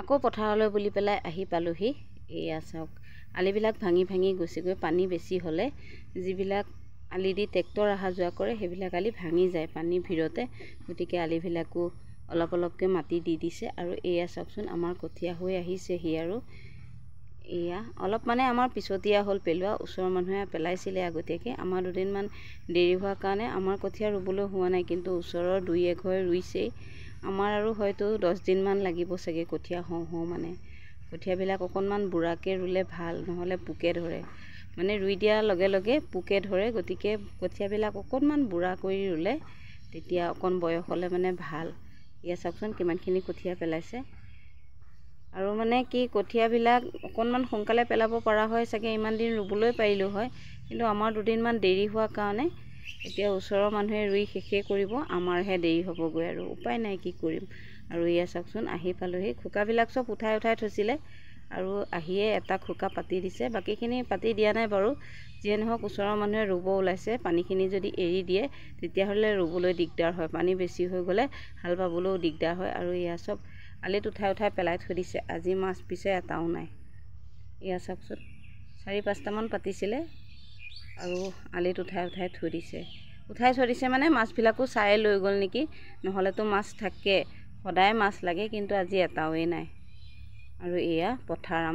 আকৌ পথাৰলৈ বুলি পেলাই আহি পালোহি। এয়া চাওক, আলিবিলাক ভাঙি ভাঙি গুচি গৈ পানী বেছি হ'লে যিবিলাক আলি দি ট্ৰেক্টৰ অহা যোৱা কৰে সেইবিলাক আলি ভাঙি যায় পানীৰ ভিৰতে। গতিকে আলিবিলাকো অলপ অলপকৈ মাটি দি দিছে। আৰু এয়া চাওকচোন, আমাৰ কঠীয়া হৈ আহিছেহি। আৰু এয়া অলপ মানে আমাৰ পিছতীয়া হ'ল পেলোৱা, ওচৰৰ মানুহে পেলাইছিলে আগতীয়াকৈ। আমাৰ দুদিনমান দেৰি হোৱাৰ কাৰণে আমাৰ কঠীয়া ৰুবলৈ হোৱা নাই, কিন্তু ওচৰৰ দুই এঘৰে ৰুইছেই। আমাৰ আৰু হয়তো 10 দিনমান লাগিব চাগে কঠীয়া হওঁ মানে। কঠীয়াবিলাক অকণমান বুঢ়াকৈ ৰুলে ভাল, নহ'লে পোকে ধৰে। মানে ৰুই দিয়াৰ লগে লগে পোকে ধৰে। গতিকে কঠীয়াবিলাক অকণমান বুঢ়া কৰি ৰুলে তেতিয়া অকণ বয়স হ'লে মানে ভাল। এয়া চাওকচোন কিমানখিনি কঠীয়া পেলাইছে। আৰু মানে কি, কঠীয়াবিলাক অকণমান সোনকালে পেলাব পৰা হয় চাগে ইমান দিন ৰুবলৈ পাৰিলোঁ হয়, কিন্তু আমাৰ দুদিনমান দেৰি হোৱাৰ কাৰণে এতিয়া ওচৰৰ মানুহে ৰুই শেষেই কৰিব, আমাৰহে দেৰি হ'বগৈ। আৰু উপায় নাই, কি কৰিম। আৰু এয়া চাওকচোন আহি পালোহি। খোকাবিলাক চব উঠাই উঠাই থৈছিলে আৰু আহিয়ে এটা খোকা পাতি দিছে, বাকীখিনি পাতি দিয়া নাই বাৰু। যিয়ে নহওক ওচৰৰ মানুহে ৰুব ওলাইছে, পানীখিনি যদি এৰি দিয়ে তেতিয়াহ'লে ৰুবলৈ দিগদাৰ হয়। পানী বেছি হৈ গ'লে হাল বাবলৈও দিগদাৰ হয়। আৰু এয়া চব আলিত উঠাই উঠাই পেলাই থৈ দিছে। আজি মাছ পিছে এটাও নাই। এয়া চাওকচোন, 4-5টামান পাতিছিলে আৰু আলিত উঠাই উঠাই থৈ দিছে। উঠাই থৈ দিছে মানে মাছবিলাকো চাই লৈ গ'ল নেকি, নহ'লেতো মাছ থাকে, সদায় মাছ লাগে, কিন্তু আজি এটাওৱে নাই। আৰু এয়া পথাৰ আমাৰ।